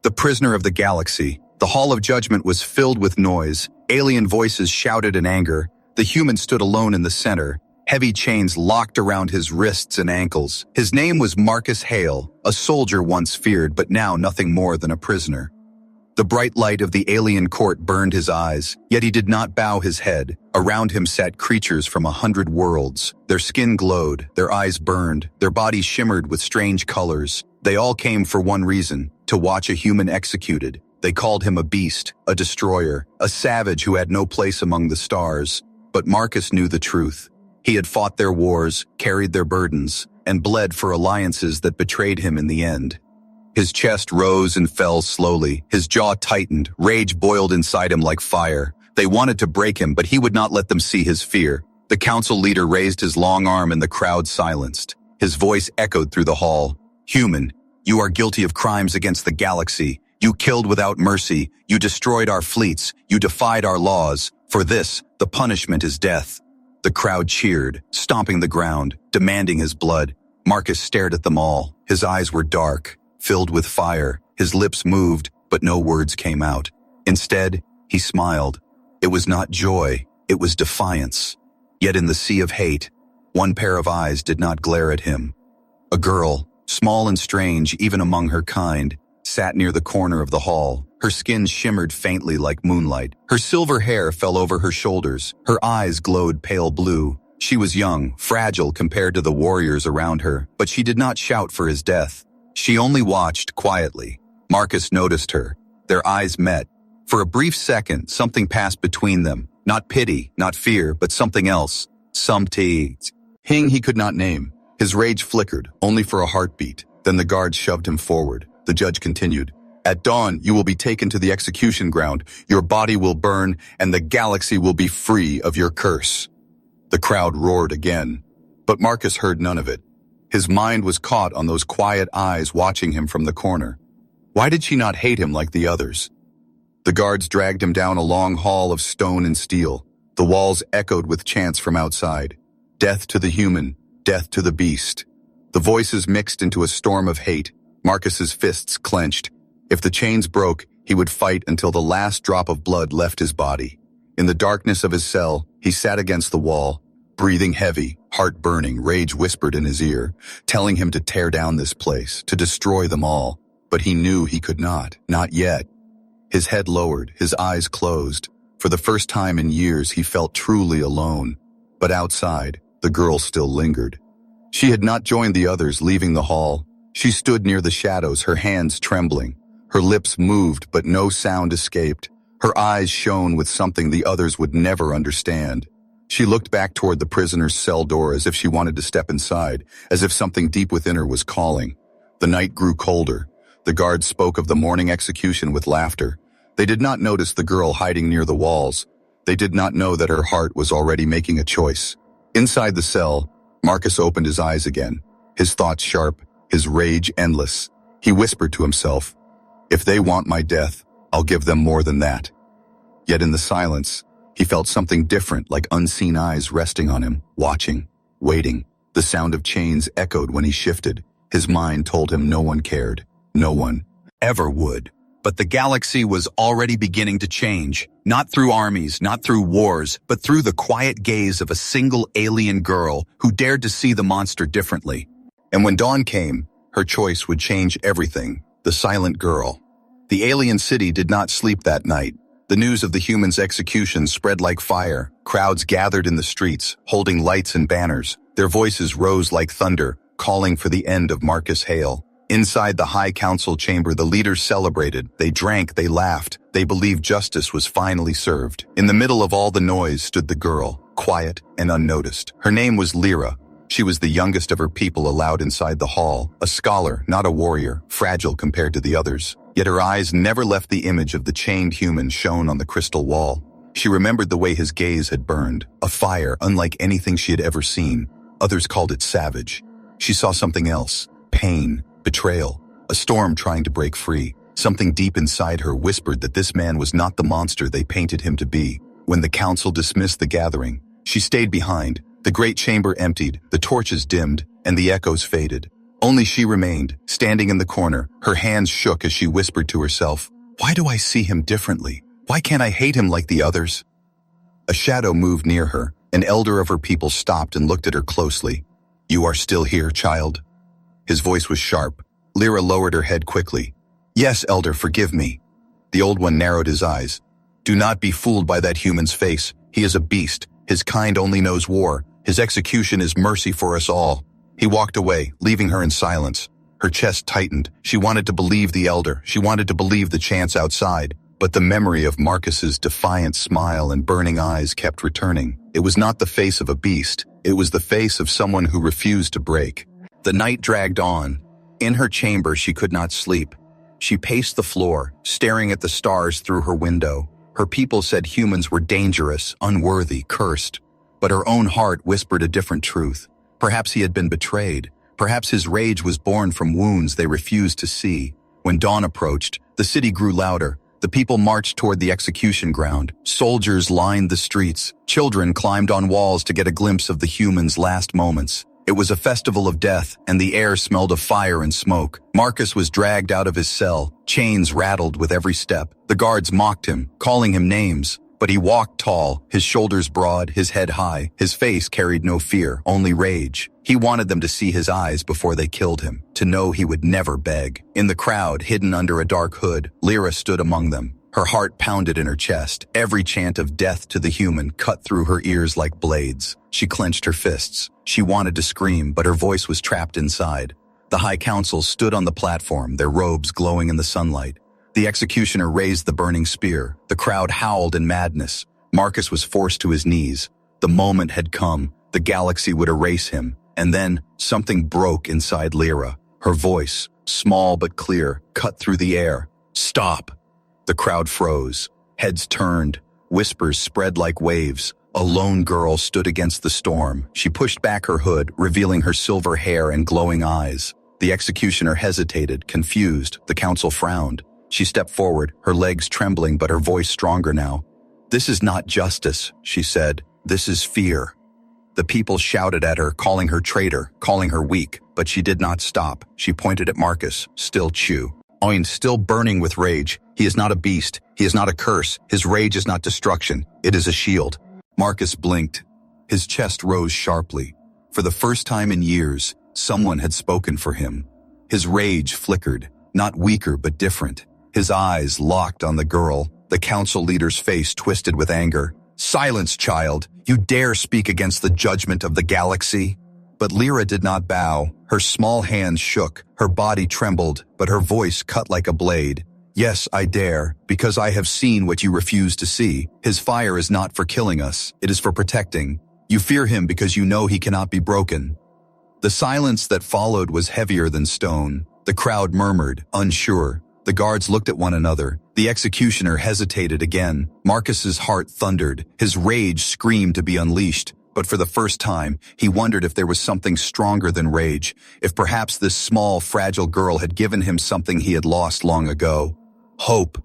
The prisoner of the galaxy. The Hall of Judgment was filled with noise. Alien voices shouted in anger. The human stood alone in the center. Heavy chains locked around his wrists and ankles. His name was Marcus Hale, a soldier once feared but now nothing more than a prisoner. The bright light of the alien court burned his eyes, yet he did not bow his head. Around him sat creatures from 100 worlds. Their skin glowed, their eyes burned, their bodies shimmered with strange colors. They all came for one reason, to watch a human executed. They called him a beast, a destroyer, a savage who had no place among the stars. But Marcus knew the truth. He had fought their wars, carried their burdens, and bled for alliances that betrayed him in the end. His chest rose and fell slowly. His jaw tightened. Rage boiled inside him like fire. They wanted to break him, but he would not let them see his fear. The council leader raised his long arm and the crowd silenced. His voice echoed through the hall. Human, you are guilty of crimes against the galaxy. You killed without mercy. You destroyed our fleets. You defied our laws. For this, the punishment is death. The crowd cheered, stomping the ground, demanding his blood. Marcus stared at them all. His eyes were dark, filled with fire. His lips moved, but no words came out. Instead, he smiled. It was not joy, it was defiance. Yet in the sea of hate, one pair of eyes did not glare at him. A girl, small and strange even among her kind, sat near the corner of the hall. Her skin shimmered faintly like moonlight. Her silver hair fell over her shoulders. Her eyes glowed pale blue. She was young, fragile compared to the warriors around her, but she did not shout for his death. She only watched quietly. Marcus noticed her. Their eyes met. For a brief second, something passed between them. Not pity, not fear, but something else. Something he could not name. His rage flickered, only for a heartbeat. Then the guards shoved him forward. The judge continued. At dawn, you will be taken to the execution ground. Your body will burn, and the galaxy will be free of your curse. The crowd roared again, but Marcus heard none of it. His mind was caught on those quiet eyes watching him from the corner. Why did she not hate him like the others? The guards dragged him down a long hall of stone and steel. The walls echoed with chants from outside. Death to the human, death to the beast. The voices mixed into a storm of hate. Marcus's fists clenched. If the chains broke, he would fight until the last drop of blood left his body. In the darkness of his cell, he sat against the wall, breathing heavy, heart burning. Rage whispered in his ear, telling him to tear down this place, to destroy them all. But he knew he could not yet. His head lowered, his eyes closed. For the first time in years, he felt truly alone. But outside, the girl still lingered. She had not joined the others leaving the hall. She stood near the shadows, her hands trembling. Her lips moved, but no sound escaped. Her eyes shone with something the others would never understand. She looked back toward the prisoner's cell door as if she wanted to step inside, as if something deep within her was calling. The night grew colder. The guards spoke of the morning execution with laughter. They did not notice the girl hiding near the walls. They did not know that her heart was already making a choice. Inside the cell, Marcus opened his eyes again, his thoughts sharp, his rage endless. He whispered to himself, "If they want my death, I'll give them more than that." Yet in the silence, he felt something different, like unseen eyes resting on him, watching, waiting. The sound of chains echoed when he shifted. His mind told him no one cared. No one ever would. But the galaxy was already beginning to change, not through armies, not through wars, but through the quiet gaze of a single alien girl who dared to see the monster differently. And when dawn came, her choice would change everything. The silent girl. The alien city did not sleep that night. The news of the human's execution spread like fire. Crowds gathered in the streets, holding lights and banners. Their voices rose like thunder, calling for the end of Marcus Hale. Inside the High Council chamber, the leaders celebrated. They drank, they laughed. They believed justice was finally served. In the middle of all the noise stood the girl, quiet and unnoticed. Her name was Lyra. She was the youngest of her people allowed inside the hall, a scholar, not a warrior, fragile compared to the others. Yet her eyes never left the image of the chained human shown on the crystal wall. She remembered the way his gaze had burned, a fire unlike anything she had ever seen. Others called it savage. She saw something else, pain, betrayal, a storm trying to break free. Something deep inside her whispered that this man was not the monster they painted him to be. When the council dismissed the gathering, she stayed behind. The great chamber emptied, the torches dimmed, and the echoes faded. Only she remained, standing in the corner. Her hands shook as she whispered to herself, "Why do I see him differently? Why can't I hate him like the others?" A shadow moved near her. An elder of her people stopped and looked at her closely. "You are still here, child?" His voice was sharp. Lyra lowered her head quickly. "Yes, elder, forgive me." The old one narrowed his eyes. "Do not be fooled by that human's face. He is a beast. His kind only knows war. His execution is mercy for us all." He walked away, leaving her in silence. Her chest tightened. She wanted to believe the elder. She wanted to believe the chants outside. But the memory of Marcus's defiant smile and burning eyes kept returning. It was not the face of a beast. It was the face of someone who refused to break. The night dragged on. In her chamber, she could not sleep. She paced the floor, staring at the stars through her window. Her people said humans were dangerous, unworthy, cursed. But her own heart whispered a different truth. Perhaps he had been betrayed. Perhaps his rage was born from wounds they refused to see. When dawn approached, the city grew louder. The people marched toward the execution ground. Soldiers lined the streets. Children climbed on walls to get a glimpse of the humans' last moments. It was a festival of death, and the air smelled of fire and smoke. Marcus was dragged out of his cell. Chains rattled with every step. The guards mocked him, calling him names. But he walked tall, his shoulders broad, his head high. His face carried no fear, only rage. He wanted them to see his eyes before they killed him, to know he would never beg. In the crowd, hidden under a dark hood, Lyra stood among them. Her heart pounded in her chest. Every chant of death to the human cut through her ears like blades. She clenched her fists. She wanted to scream, but her voice was trapped inside. The High Council stood on the platform, their robes glowing in the sunlight. The executioner raised the burning spear. The crowd howled in madness. Marcus was forced to his knees. The moment had come. The galaxy would erase him. And then something broke inside Lyra. Her voice, small but clear, cut through the air. "Stop!" The crowd froze. Heads turned. Whispers spread like waves. A lone girl stood against the storm. She pushed back her hood, revealing her silver hair and glowing eyes. The executioner hesitated, confused. The council frowned. She stepped forward, her legs trembling but her voice stronger now. "This is not justice," she said. "This is fear." The people shouted at her, calling her traitor, calling her weak, but she did not stop. She pointed at Marcus, still still burning with rage. He is not a beast. He is not a curse. His rage is not destruction. It is a shield. Marcus blinked. His chest rose sharply. For the first time in years, someone had spoken for him. His rage flickered, not weaker but different. His eyes locked on the girl. The council leader's face twisted with anger. "Silence, child! You dare speak against the judgment of the galaxy?" But Lyra did not bow. Her small hands shook, her body trembled, but her voice cut like a blade. "Yes, I dare, because I have seen what you refuse to see. His fire is not for killing us, it is for protecting. You fear him because you know he cannot be broken." The silence that followed was heavier than stone. The crowd murmured, unsure. The guards looked at one another. The executioner hesitated again. Marcus's heart thundered. His rage screamed to be unleashed. But for the first time, he wondered if there was something stronger than rage, if perhaps this small, fragile girl had given him something he had lost long ago. Hope.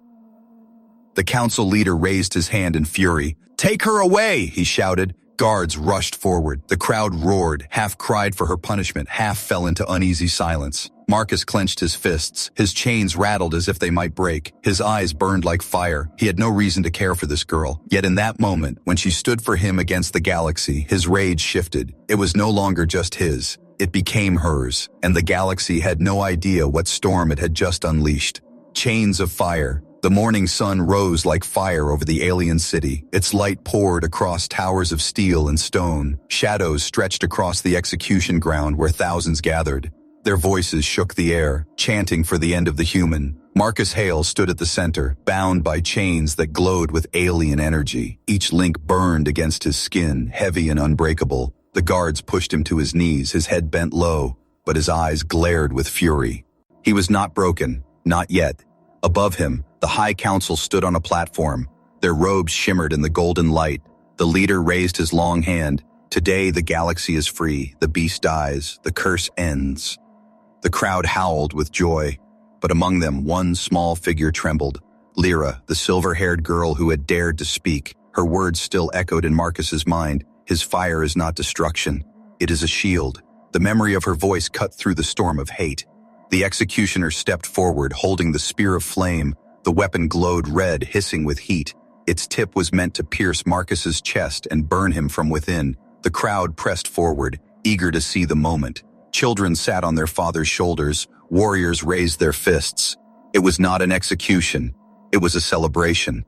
The council leader raised his hand in fury. "Take her away!" he shouted. Guards rushed forward. The crowd roared, half cried for her punishment, half fell into uneasy silence. Marcus clenched his fists. His chains rattled as if they might break. His eyes burned like fire. He had no reason to care for this girl. Yet in that moment, when she stood for him against the galaxy, his rage shifted. It was no longer just his. It became hers, and the galaxy had no idea what storm it had just unleashed. Chains of fire. The morning sun rose like fire over the alien city. Its light poured across towers of steel and stone. Shadows stretched across the execution ground where thousands gathered. Their voices shook the air, chanting for the end of the human. Marcus Hale stood at the center, bound by chains that glowed with alien energy. Each link burned against his skin, heavy and unbreakable. The guards pushed him to his knees, his head bent low, but his eyes glared with fury. He was not broken, not yet. Above him, the High Council stood on a platform. Their robes shimmered in the golden light. The leader raised his long hand. Today the galaxy is free, the beast dies, the curse ends. The crowd howled with joy, but among them one small figure trembled. Lyra, the silver-haired girl who had dared to speak. Her words still echoed in Marcus's mind. His fire is not destruction. It is a shield. The memory of her voice cut through the storm of hate. The executioner stepped forward, holding the spear of flame. The weapon glowed red, hissing with heat. Its tip was meant to pierce Marcus's chest and burn him from within. The crowd pressed forward, eager to see the moment. Children sat on their father's shoulders. Warriors raised their fists. It was not an execution. It was a celebration.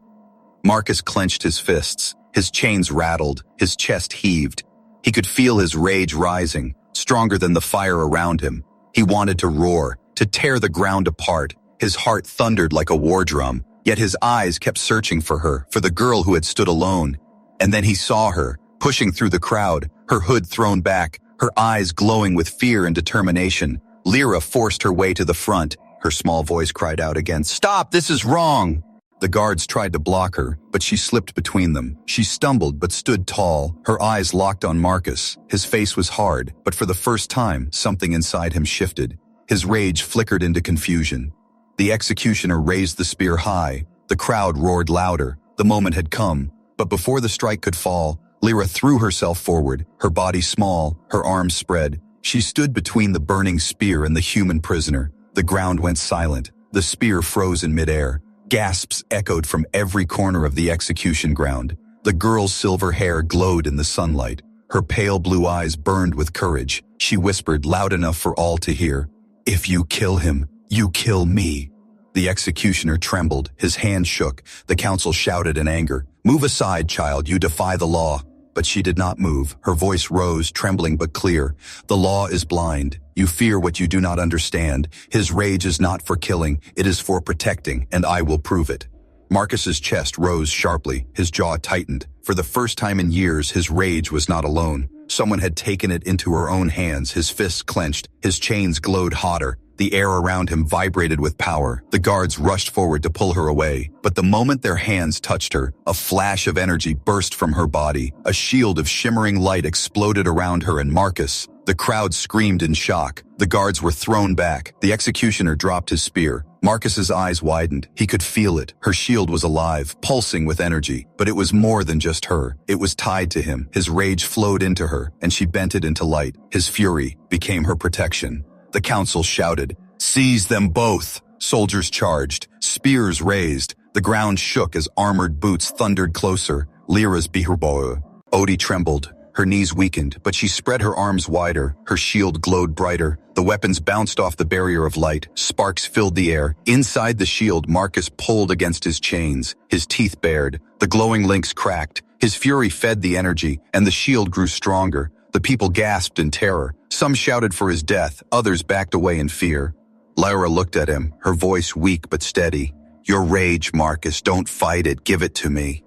Marcus clenched his fists. His chains rattled. His chest heaved. He could feel his rage rising, stronger than the fire around him. He wanted to roar, to tear the ground apart. His heart thundered like a war drum, yet his eyes kept searching for her, for the girl who had stood alone. And then he saw her, pushing through the crowd, her hood thrown back, her eyes glowing with fear and determination. Lyra forced her way to the front. Her small voice cried out again, "Stop, this is wrong!" The guards tried to block her, but she slipped between them. She stumbled but stood tall, her eyes locked on Marcus. His face was hard, but for the first time, something inside him shifted. His rage flickered into confusion. The executioner raised the spear high. The crowd roared louder. The moment had come. But before the strike could fall, Lyra threw herself forward, her body small, her arms spread. She stood between the burning spear and the human prisoner. The ground went silent. The spear froze in midair. Gasps echoed from every corner of the execution ground. The girl's silver hair glowed in the sunlight. Her pale blue eyes burned with courage. She whispered loud enough for all to hear, "If you kill him, you kill me." The executioner trembled. His hand shook. The council shouted in anger, "Move aside, child, you defy the law." But she did not move. Her voice rose, trembling but clear. "The law is blind. You fear what you do not understand. His rage is not for killing, it is for protecting, and I will prove it." Marcus's chest rose sharply, his jaw tightened. For the first time in years, his rage was not alone. Someone had taken it into her own hands, his fists clenched, his chains glowed hotter. The air around him vibrated with power. The guards rushed forward to pull her away. But the moment their hands touched her, a flash of energy burst from her body. A shield of shimmering light exploded around her and Marcus. The crowd screamed in shock. The guards were thrown back. The executioner dropped his spear. Marcus's eyes widened. He could feel it. Her shield was alive, pulsing with energy. But it was more than just her. It was tied to him. His rage flowed into her, and she bent it into light. His fury became her protection. The council shouted, "Seize them both!" Soldiers charged, spears raised. The ground shook as armored boots thundered closer. Lyra's biherboa. Odie trembled. Her knees weakened, but she spread her arms wider. Her shield glowed brighter. The weapons bounced off the barrier of light. Sparks filled the air. Inside the shield, Marcus pulled against his chains. His teeth bared. The glowing links cracked. His fury fed the energy, and the shield grew stronger. The people gasped in terror. Some shouted for his death. Others backed away in fear. Lyra looked at him, her voice weak but steady. "Your rage, Marcus. Don't fight it. Give it to me."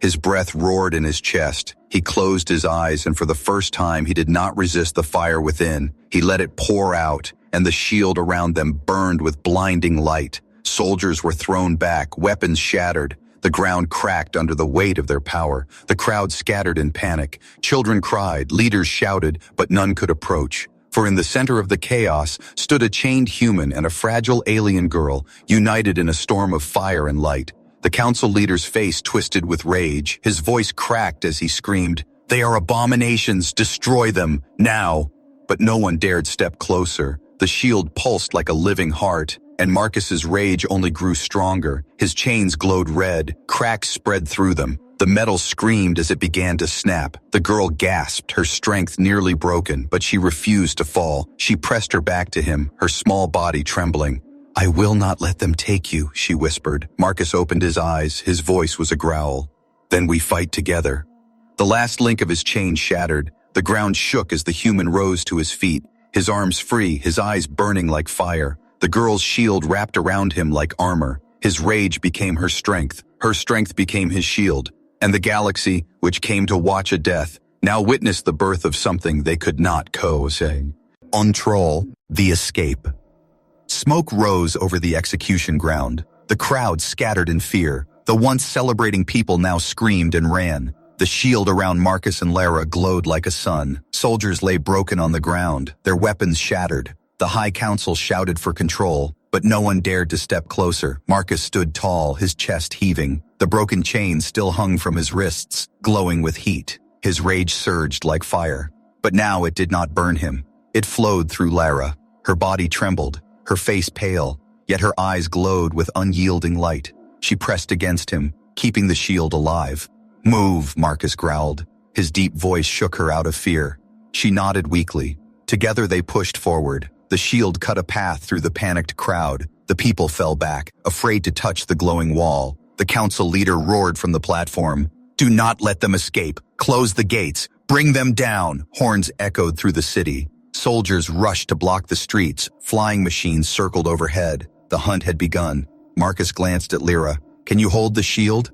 His breath roared in his chest. He closed his eyes, and for the first time, he did not resist the fire within. He let it pour out, and the shield around them burned with blinding light. Soldiers were thrown back, weapons shattered. The ground cracked under the weight of their power. The crowd scattered in panic. Children cried, leaders shouted, but none could approach. For in the center of the chaos stood a chained human and a fragile alien girl, united in a storm of fire and light. The council leader's face twisted with rage. His voice cracked as he screamed, "They are abominations! Destroy them, now!" But no one dared step closer. The shield pulsed like a living heart, and Marcus's rage only grew stronger. His chains glowed red, cracks spread through them. The metal screamed as it began to snap. The girl gasped, her strength nearly broken, but she refused to fall. She pressed her back to him, her small body trembling. "I will not let them take you," she whispered. Marcus opened his eyes. His voice was a growl. "Then we fight together." The last link of his chain shattered. The ground shook as the human rose to his feet, his arms free, his eyes burning like fire. The girl's shield wrapped around him like armor. His rage became her strength became his shield. And the galaxy, which came to watch a death, now witnessed the birth of something they could not say. Untroll, the escape. Smoke rose over the execution ground. The crowd scattered in fear. The once celebrating people now screamed and ran. The shield around Marcus and Lyra glowed like a sun. Soldiers lay broken on the ground, their weapons shattered. The High Council shouted for control, but no one dared to step closer. Marcus stood tall, his chest heaving. The broken chain still hung from his wrists, glowing with heat. His rage surged like fire. But now it did not burn him. It flowed through Lara. Her body trembled, her face pale, yet her eyes glowed with unyielding light. She pressed against him, keeping the shield alive. "Move," Marcus growled. His deep voice shook her out of fear. She nodded weakly. Together they pushed forward. The shield cut a path through the panicked crowd. The people fell back, afraid to touch the glowing wall. The council leader roared from the platform. "Do not let them escape. Close the gates. Bring them down." Horns echoed through the city. Soldiers rushed to block the streets. Flying machines circled overhead. The hunt had begun. Marcus glanced at Lyra. "Can you hold the shield?"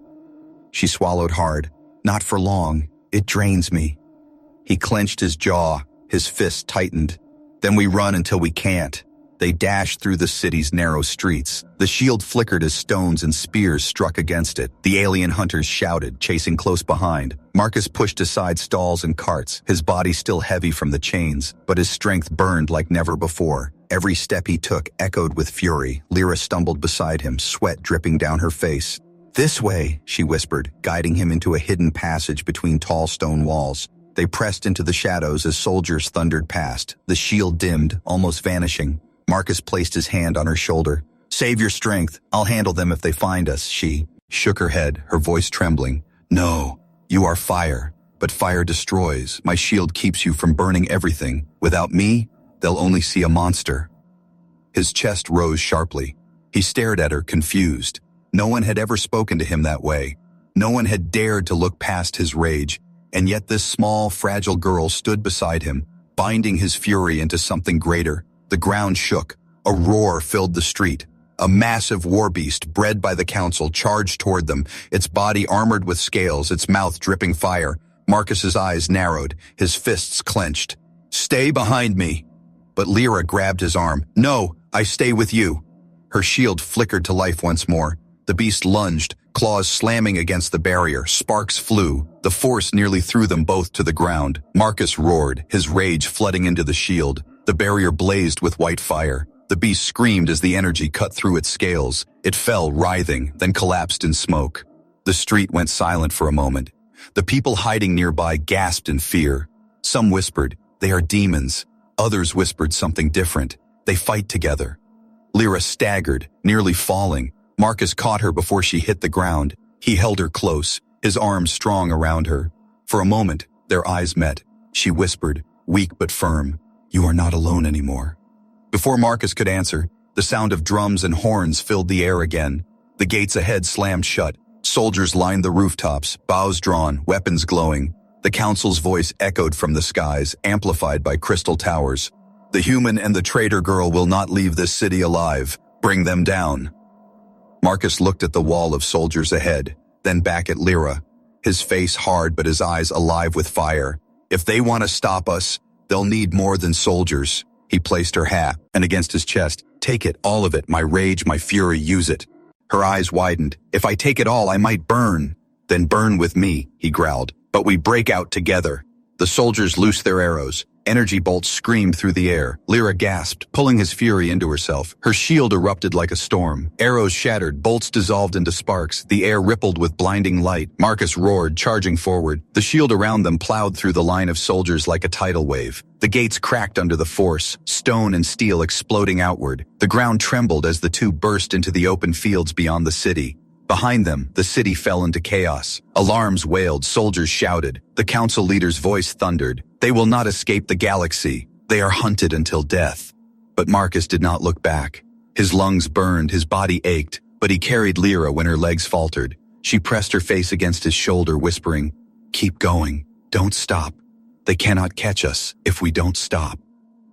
She swallowed hard. "Not for long. It drains me." He clenched his jaw. His fists tightened. "Then we run until we can't." They dashed through the city's narrow streets. The shield flickered as stones and spears struck against it. The alien hunters shouted, chasing close behind. Marcus pushed aside stalls and carts, his body still heavy from the chains, but his strength burned like never before. Every step he took echoed with fury. Lyra stumbled beside him, sweat dripping down her face. "This way," she whispered, guiding him into a hidden passage between tall stone walls. They pressed into the shadows as soldiers thundered past. The shield dimmed, almost vanishing. Marcus placed his hand on her shoulder. "Save your strength. I'll handle them if they find us." She shook her head, her voice trembling. "No, you are fire, but fire destroys. My shield keeps you from burning everything. Without me, they'll only see a monster." His chest rose sharply. He stared at her, confused. No one had ever spoken to him that way. No one had dared to look past his rage. And yet this small, fragile girl stood beside him, binding his fury into something greater. The ground shook. A roar filled the street. A massive war beast, bred by the council, charged toward them, its body armored with scales, its mouth dripping fire. Marcus's eyes narrowed, his fists clenched. "Stay behind me." But Lyra grabbed his arm. "No, I stay with you." Her shield flickered to life once more. The beast lunged, claws slamming against the barrier. Sparks flew. The force nearly threw them both to the ground. Marcus roared, his rage flooding into the shield. The barrier blazed with white fire. The beast screamed as the energy cut through its scales. It fell, writhing, then collapsed in smoke. The street went silent for a moment. The people hiding nearby gasped in fear. Some whispered, "They are demons." Others whispered something different. "They fight together." Lyra staggered, nearly falling. Marcus caught her before she hit the ground. He held her close, his arms strong around her. For a moment, their eyes met. She whispered, weak but firm, "You are not alone anymore." Before Marcus could answer, the sound of drums and horns filled the air again. The gates ahead slammed shut. Soldiers lined the rooftops, bows drawn, weapons glowing. The council's voice echoed from the skies, amplified by crystal towers. "The human and the traitor girl will not leave this city alive. Bring them down." Marcus looked at the wall of soldiers ahead, then back at Lyra, his face hard but his eyes alive with fire. "If they want to stop us, they'll need more than soldiers." He placed her hat, and against his chest, "Take it, all of it, my rage, my fury, use it." Her eyes widened. "If I take it all, I might burn." "Then burn with me," he growled. "But we break out together." The soldiers loosed their arrows. Energy bolts screamed through the air. Lyra gasped, pulling his fury into herself. Her shield erupted like a storm. Arrows shattered, bolts dissolved into sparks. The air rippled with blinding light. Marcus roared, charging forward. The shield around them plowed through the line of soldiers like a tidal wave. The gates cracked under the force, stone and steel exploding outward. The ground trembled as the two burst into the open fields beyond the city. Behind them, the city fell into chaos. Alarms wailed, soldiers shouted. The council leader's voice thundered. "They will not escape the galaxy. They are hunted until death." But Marcus did not look back. His lungs burned, his body ached, but he carried Lyra when her legs faltered. She pressed her face against his shoulder, whispering, "Keep going. Don't stop. They cannot catch us if we don't stop."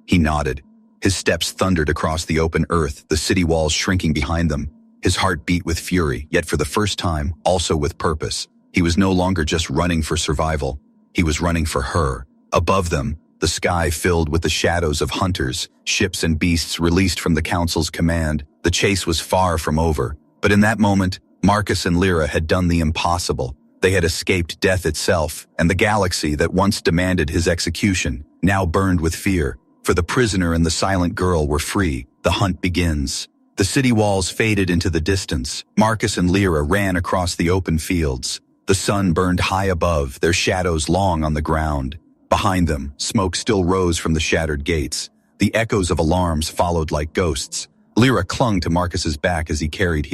He nodded. His steps thundered across the open earth, the city walls shrinking behind them. His heart beat with fury, yet for the first time, also with purpose. He was no longer just running for survival. He was running for her. Above them, the sky filled with the shadows of hunters, ships and beasts released from the council's command. The chase was far from over. But in that moment, Marcus and Lyra had done the impossible. They had escaped death itself, and the galaxy that once demanded his execution now burned with fear. For the prisoner and the silent girl were free. The hunt begins. The city walls faded into the distance. Marcus and Lyra ran across the open fields. The sun burned high above, their shadows long on the ground. Behind them, smoke still rose from the shattered gates. The echoes of alarms followed like ghosts. Lyra clung to Marcus's back as he carried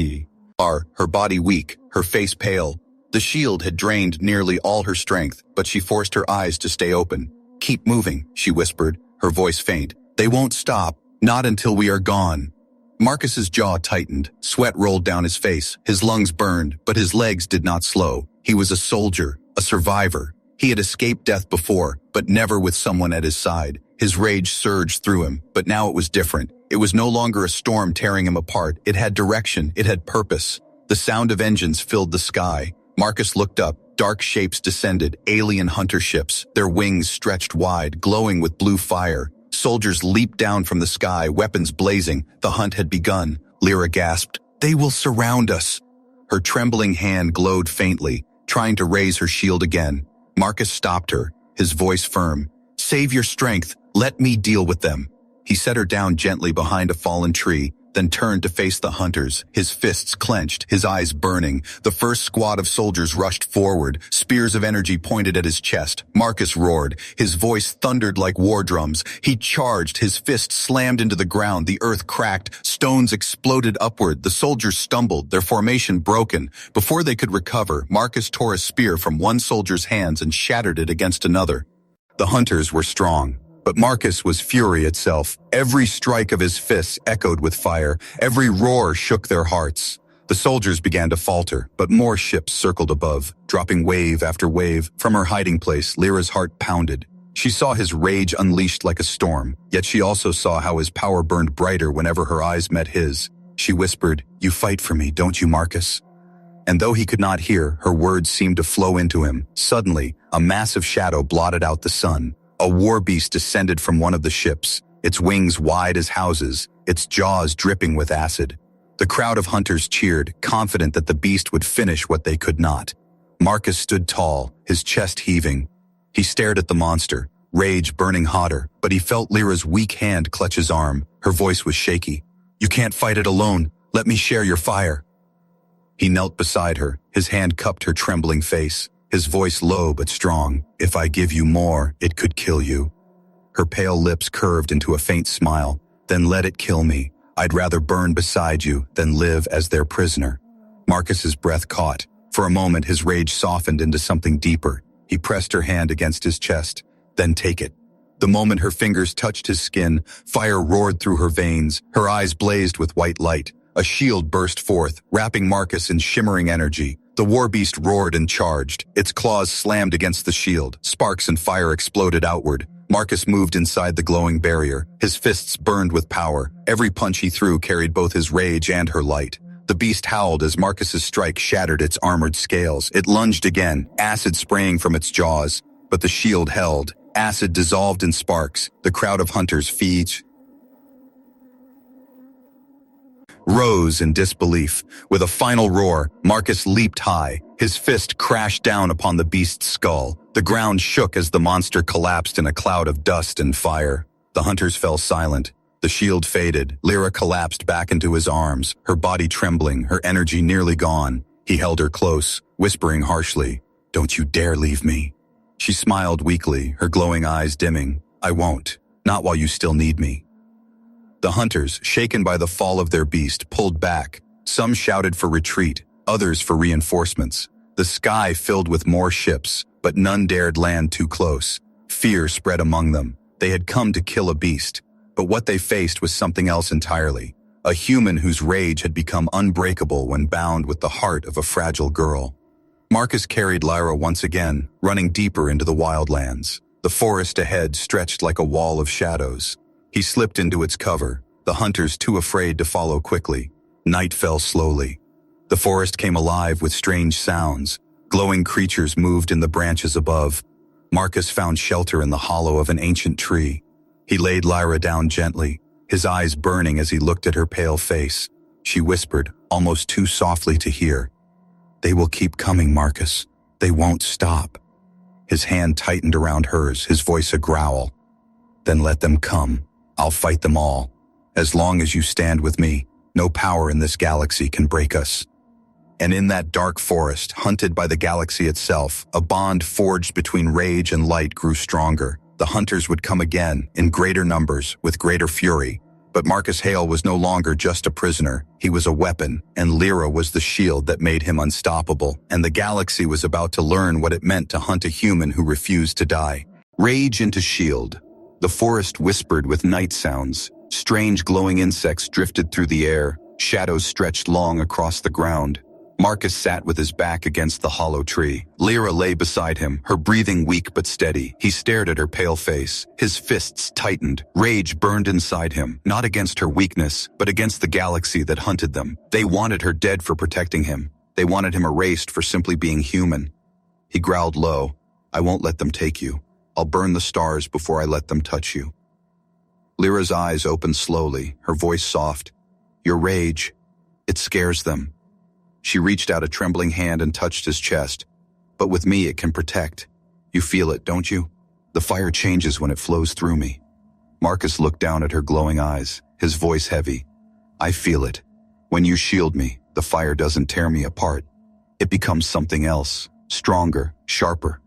her body weak, her face pale. The shield had drained nearly all her strength, but she forced her eyes to stay open. "Keep moving," she whispered, her voice faint. "They won't stop, not until we are gone." Marcus's jaw tightened, sweat rolled down his face, his lungs burned, but his legs did not slow. He was a soldier, a survivor. He had escaped death before, but never with someone at his side. His rage surged through him, but now it was different. It was no longer a storm tearing him apart. It had direction, it had purpose. The sound of engines filled the sky. Marcus looked up. Dark shapes descended, alien hunter ships, their wings stretched wide, glowing with blue fire. Soldiers leaped down from the sky, weapons blazing. The hunt had begun. Lyra gasped, "They will surround us." Her trembling hand glowed faintly, trying to raise her shield again. Marcus stopped her, his voice firm. "Save your strength. Let me deal with them." He set her down gently behind a fallen tree, then turned to face the hunters, his fists clenched, his eyes burning. The first squad of soldiers rushed forward, spears of energy pointed at his chest. Marcus roared, his voice thundered like war drums. He charged, his fist slammed into the ground, the earth cracked, stones exploded upward, the soldiers stumbled, their formation broken. Before they could recover, Marcus tore a spear from one soldier's hands and shattered it against another. The hunters were strong, but Marcus was fury itself. Every strike of his fists echoed with fire. Every roar shook their hearts. The soldiers began to falter, but more ships circled above, dropping wave after wave. From her hiding place, Lyra's heart pounded. She saw his rage unleashed like a storm, yet she also saw how his power burned brighter whenever her eyes met his. She whispered, "You fight for me, don't you, Marcus?" And though he could not hear, her words seemed to flow into him. Suddenly, a massive shadow blotted out the sun. A war beast descended from one of the ships, its wings wide as houses, its jaws dripping with acid. The crowd of hunters cheered, confident that the beast would finish what they could not. Marcus stood tall, his chest heaving. He stared at the monster, rage burning hotter, but he felt Lyra's weak hand clutch his arm. Her voice was shaky. "You can't fight it alone. Let me share your fire." He knelt beside her, his hand cupped her trembling face. His voice low but strong. "If I give you more, it could kill you." Her pale lips curved into a faint smile. "Then let it kill me. I'd rather burn beside you than live as their prisoner." Marcus's breath caught. For a moment, his rage softened into something deeper. He pressed her hand against his chest. "Then take it." The moment her fingers touched his skin, fire roared through her veins. Her eyes blazed with white light. A shield burst forth, wrapping Marcus in shimmering energy. The war beast roared and charged. Its claws slammed against the shield. Sparks and fire exploded outward. Marcus moved inside the glowing barrier. His fists burned with power. Every punch he threw carried both his rage and her light. The beast howled as Marcus's strike shattered its armored scales. It lunged again, acid spraying from its jaws. But the shield held. Acid dissolved in sparks. The crowd of hunters rose in disbelief. With a final roar, Marcus leaped high. His fist crashed down upon the beast's skull. The ground shook as the monster collapsed in a cloud of dust and fire. The hunters fell silent. The shield faded. Lyra collapsed back into his arms, her body trembling, her energy nearly gone. He held her close, whispering harshly, "Don't you dare leave me." She smiled weakly, her glowing eyes dimming. "I won't. Not while you still need me." The hunters, shaken by the fall of their beast, pulled back. Some shouted for retreat, others for reinforcements. The sky filled with more ships, but none dared land too close. Fear spread among them. They had come to kill a beast, but what they faced was something else entirely. A human whose rage had become unbreakable when bound with the heart of a fragile girl. Marcus carried Lyra once again, running deeper into the wildlands. The forest ahead stretched like a wall of shadows. He slipped into its cover, the hunters too afraid to follow quickly. Night fell slowly. The forest came alive with strange sounds. Glowing creatures moved in the branches above. Marcus found shelter in the hollow of an ancient tree. He laid Lyra down gently, his eyes burning as he looked at her pale face. She whispered, almost too softly to hear, "They will keep coming, Marcus. They won't stop." His hand tightened around hers, his voice a growl. "Then let them come. I'll fight them all. As long as you stand with me, no power in this galaxy can break us." And in that dark forest, hunted by the galaxy itself, a bond forged between rage and light grew stronger. The hunters would come again, in greater numbers, with greater fury. But Marcus Hale was no longer just a prisoner. He was a weapon, and Lyra was the shield that made him unstoppable. And the galaxy was about to learn what it meant to hunt a human who refused to die. Rage into shield. The forest whispered with night sounds. Strange glowing insects drifted through the air. Shadows stretched long across the ground. Marcus sat with his back against the hollow tree. Lyra lay beside him, her breathing weak but steady. He stared at her pale face. His fists tightened. Rage burned inside him, not against her weakness, but against the galaxy that hunted them. They wanted her dead for protecting him. They wanted him erased for simply being human. He growled low, "I won't let them take you. I'll burn the stars before I let them touch you." Lyra's eyes opened slowly, her voice soft. "Your rage, it scares them." She reached out a trembling hand and touched his chest. "But with me it can protect. You feel it, don't you? The fire changes when it flows through me." Marcus looked down at her glowing eyes, his voice heavy. "I feel it. When you shield me, the fire doesn't tear me apart. It becomes something else, stronger, sharper."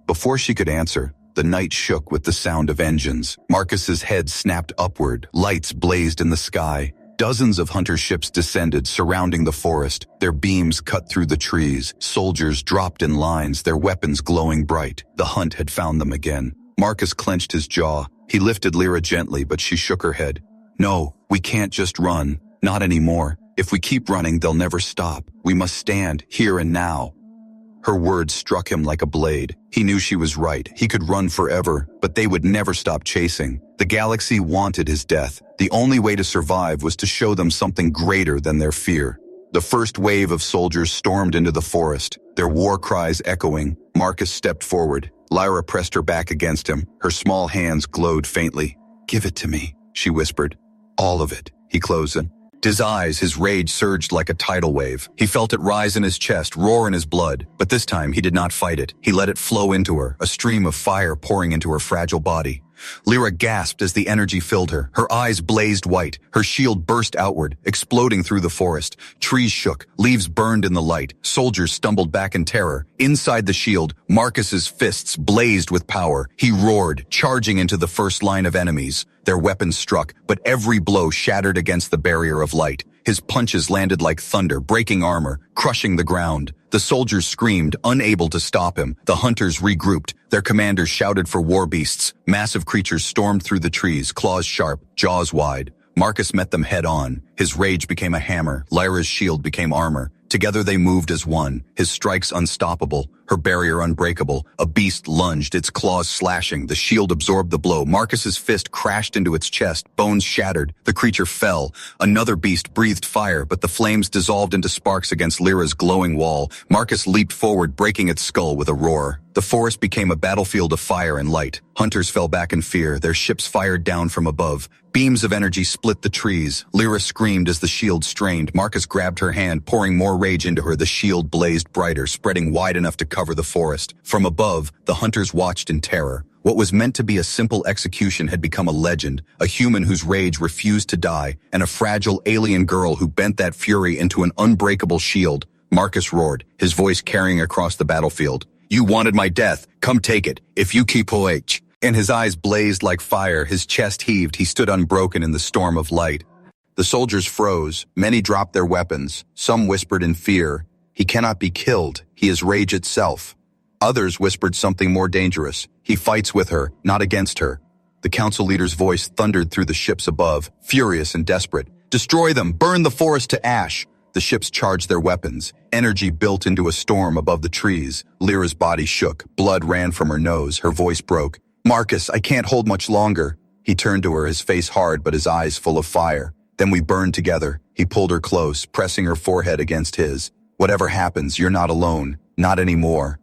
Before she could answer, the night shook with the sound of engines. Marcus's head snapped upward, lights blazed in the sky. Dozens of hunter ships descended, surrounding the forest. Their beams cut through the trees. Soldiers dropped in lines, their weapons glowing bright. The hunt had found them again. Marcus clenched his jaw. He lifted Lyra gently, but she shook her head. "No, we can't just run. Not anymore. If we keep running, they'll never stop. We must stand, here and now." Her words struck him like a blade. He knew she was right. He could run forever, but they would never stop chasing. The galaxy wanted his death. The only way to survive was to show them something greater than their fear. The first wave of soldiers stormed into the forest, their war cries echoing. Marcus stepped forward. Lyra pressed her back against him. Her small hands glowed faintly. "Give it to me," she whispered. "All of it," he closed in. His eyes, his rage surged like a tidal wave. He felt it rise in his chest, roar in his blood. But this time he did not fight it. He let it flow into her, a stream of fire pouring into her fragile body. Lyra gasped as the energy filled her. Her eyes blazed white. Her shield burst outward, exploding through the forest. Trees shook, leaves burned in the light. Soldiers stumbled back in terror. Inside the shield, Marcus's fists blazed with power. He roared, charging into the first line of enemies. Their weapons struck, but every blow shattered against the barrier of light. His punches landed like thunder, breaking armor, crushing the ground. The soldiers screamed, unable to stop him. The hunters regrouped. Their commanders shouted for war beasts. Massive creatures stormed through the trees, claws sharp, jaws wide. Marcus met them head on. His rage became a hammer. Lyra's shield became armor. Together they moved as one, his strikes unstoppable, her barrier unbreakable. A beast lunged, its claws slashing. The shield absorbed the blow. Marcus's fist crashed into its chest, bones shattered. The creature fell. Another beast breathed fire, but the flames dissolved into sparks against Lyra's glowing wall. Marcus leaped forward, breaking its skull with a roar. The forest became a battlefield of fire and light. Hunters fell back in fear, their ships fired down from above. Beams of energy split the trees. Lyra screamed as the shield strained. Marcus grabbed her hand, pouring more rage into her. The shield blazed brighter, spreading wide enough to cover the forest. From above, the hunters watched in terror. What was meant to be a simple execution had become a legend, a human whose rage refused to die, and a fragile alien girl who bent that fury into an unbreakable shield. Marcus roared, his voice carrying across the battlefield. "You wanted my death. Come take it. If you keep H." And his eyes blazed like fire, his chest heaved, he stood unbroken in the storm of light. The soldiers froze, many dropped their weapons, some whispered in fear, "He cannot be killed, he is rage itself." Others whispered something more dangerous, "He fights with her, not against her." The council leader's voice thundered through the ships above, furious and desperate. "Destroy them, burn the forest to ash." The ships charged their weapons. Energy built into a storm above the trees. Lyra's body shook, blood ran from her nose, her voice broke. "Marcus, I can't hold much longer." He turned to her, his face hard but his eyes full of fire. "Then we burned together." He pulled her close, pressing her forehead against his. "Whatever happens, you're not alone. Not anymore."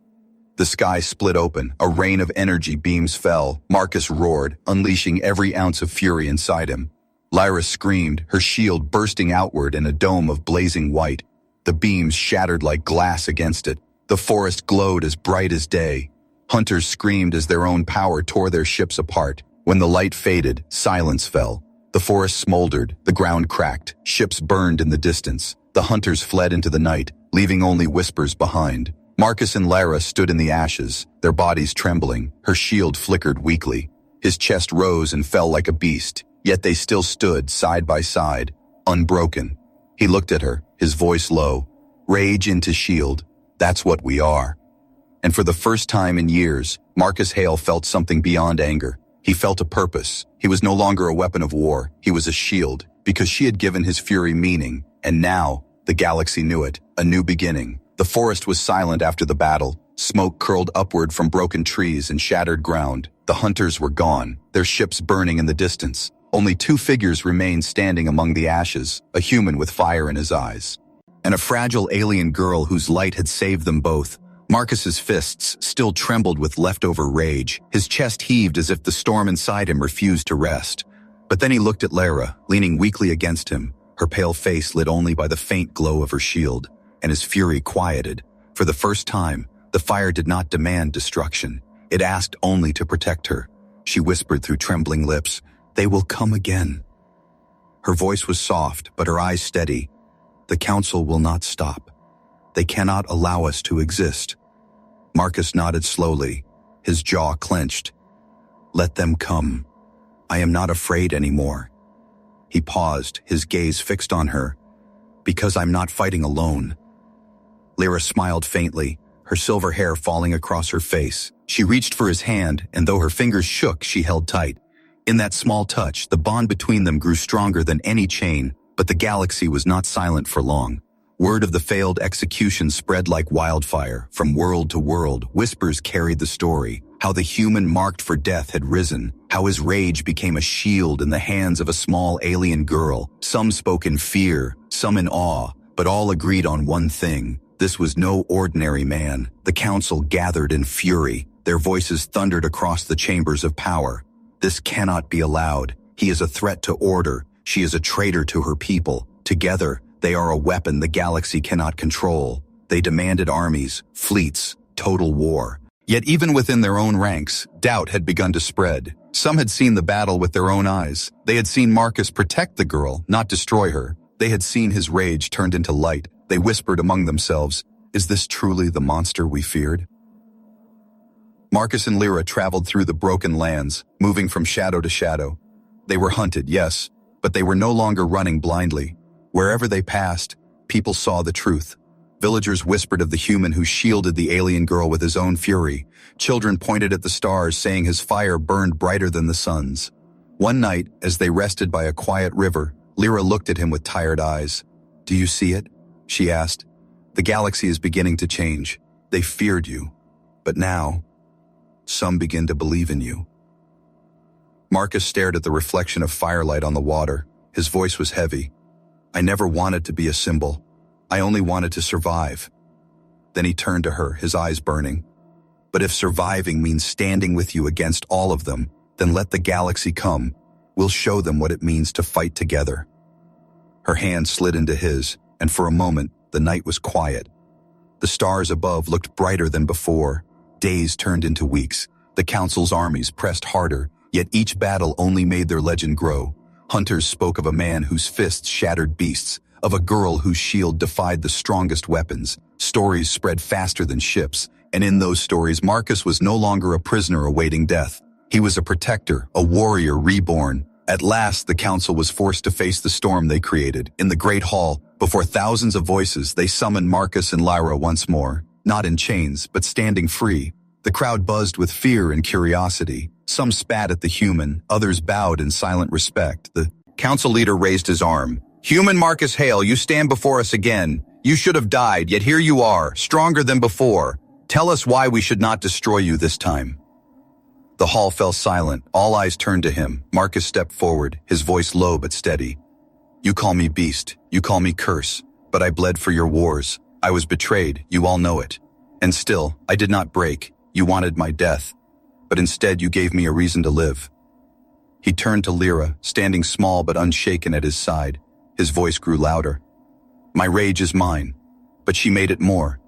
The sky split open. A rain of energy beams fell. Marcus roared, unleashing every ounce of fury inside him. Lyra screamed, her shield bursting outward in a dome of blazing white. The beams shattered like glass against it. The forest glowed as bright as day. Hunters screamed as their own power tore their ships apart. When the light faded, silence fell. The forest smoldered, the ground cracked, ships burned in the distance. The hunters fled into the night. leaving only whispers behind. Marcus and Lara stood in the ashes, their bodies trembling. Her shield flickered weakly. His chest rose and fell like a beast, yet they still stood side by side, unbroken. He looked at her, his voice low. Rage into shield. That's what we are. And for the first time in years, Marcus Hale felt something beyond anger. He felt a purpose. He was no longer a weapon of war. He was a shield, because she had given his fury meaning. And now, the galaxy knew it, a new beginning. The forest was silent after the battle. Smoke curled upward from broken trees and shattered ground. The hunters were gone, their ships burning in the distance. Only two figures remained standing among the ashes, a human with fire in his eyes, and a fragile alien girl whose light had saved them both. Marcus's fists still trembled with leftover rage. His chest heaved as if the storm inside him refused to rest. But then he looked at Lara, leaning weakly against him, her pale face lit only by the faint glow of her shield, and his fury quieted. For the first time, the fire did not demand destruction. It asked only to protect her. She whispered through trembling lips, "They will come again." Her voice was soft, but her eyes steady. "The council will not stop. They cannot allow us to exist." Marcus nodded slowly, his jaw clenched. "Let them come. I am not afraid anymore." He paused, his gaze fixed on her. "Because I'm not fighting alone." Lyra smiled faintly, her silver hair falling across her face. She reached for his hand, and though her fingers shook, she held tight. In that small touch, the bond between them grew stronger than any chain, but the galaxy was not silent for long. Word of the failed execution spread like wildfire. From world to world, whispers carried the story. How the human marked for death had risen. How his rage became a shield in the hands of a small alien girl. Some spoke in fear, some in awe, but all agreed on one thing. This was no ordinary man. The council gathered in fury. Their voices thundered across the chambers of power. "This cannot be allowed. He is a threat to order. She is a traitor to her people. Together, they are a weapon the galaxy cannot control." They demanded armies, fleets, total war. Yet even within their own ranks, doubt had begun to spread. Some had seen the battle with their own eyes. They had seen Marcus protect the girl, not destroy her. They had seen his rage turned into light. They whispered among themselves, "Is this truly the monster we feared?" Marcus and Lyra traveled through the broken lands, moving from shadow to shadow. They were hunted, yes, but they were no longer running blindly. Wherever they passed, people saw the truth. Villagers whispered of the human who shielded the alien girl with his own fury. Children pointed at the stars, saying his fire burned brighter than the sun's. One night, as they rested by a quiet river, Lyra looked at him with tired eyes. "Do you see it?" she asked. "The galaxy is beginning to change. They feared you. But now, some begin to believe in you." Marcus stared at the reflection of firelight on the water. His voice was heavy. "I never wanted to be a symbol. I only wanted to survive." Then he turned to her, his eyes burning. "But if surviving means standing with you against all of them, then let the galaxy come. We'll show them what it means to fight together." Her hand slid into his, and for a moment, the night was quiet. The stars above looked brighter than before. Days turned into weeks. The council's armies pressed harder, yet each battle only made their legend grow. Hunters spoke of a man whose fists shattered beasts, of a girl whose shield defied the strongest weapons. Stories spread faster than ships, and in those stories Marcus was no longer a prisoner awaiting death. He was a protector, a warrior reborn. At last, the council was forced to face the storm they created. In the great hall, before thousands of voices, they summoned Marcus and Lyra once more, not in chains, but standing free. The crowd buzzed with fear and curiosity. Some spat at the human, others bowed in silent respect. The council leader raised his arm. "Human Marcus Hale, you stand before us again. You should have died, yet here you are, stronger than before. Tell us why we should not destroy you this time." The hall fell silent. All eyes turned to him. Marcus stepped forward, his voice low but steady. "You call me beast, you call me curse, but I bled for your wars. I was betrayed, you all know it. And still, I did not break. You wanted my death, but instead you gave me a reason to live." He turned to Lyra, standing small but unshaken at his side. His voice grew louder. "My rage is mine, but she made it more.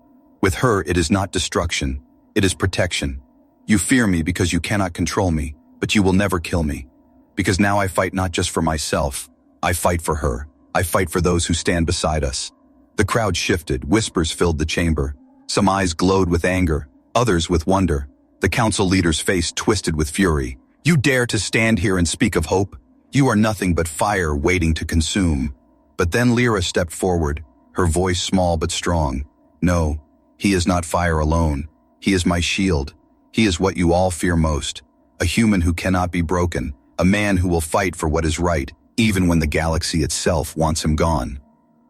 With her, it is not destruction, it is protection. You fear me because you cannot control me, but you will never kill me. Because now I fight not just for myself, I fight for her. I fight for those who stand beside us." The crowd shifted, whispers filled the chamber. Some eyes glowed with anger, others with wonder. The council leader's face twisted with fury. You dare to stand here and speak of hope? You are nothing but fire waiting to consume. But then Lyra stepped forward, her voice small but strong. No, he is not fire alone. He is my shield. He is what you all fear most. A human who cannot be broken, a man who will fight for what is right, even when the galaxy itself wants him gone.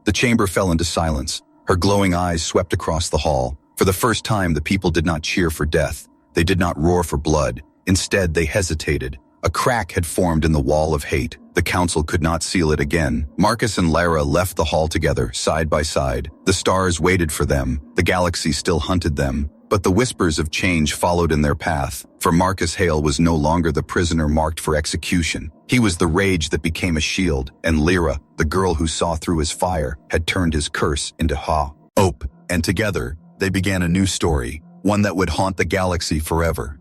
The chamber fell into silence. Her glowing eyes swept across the hall. For the first time, the people did not cheer for death. They did not roar for blood. Instead, they hesitated. A crack had formed in the wall of hate. The council could not seal it again. Marcus and Lara left the hall together, side by side. The stars waited for them. The galaxy still hunted them. But the whispers of change followed in their path. For Marcus Hale was no longer the prisoner marked for execution. He was the rage that became a shield. And Lyra, the girl who saw through his fire, had turned his curse into hope. And together, they began a new story, one that would haunt the galaxy forever.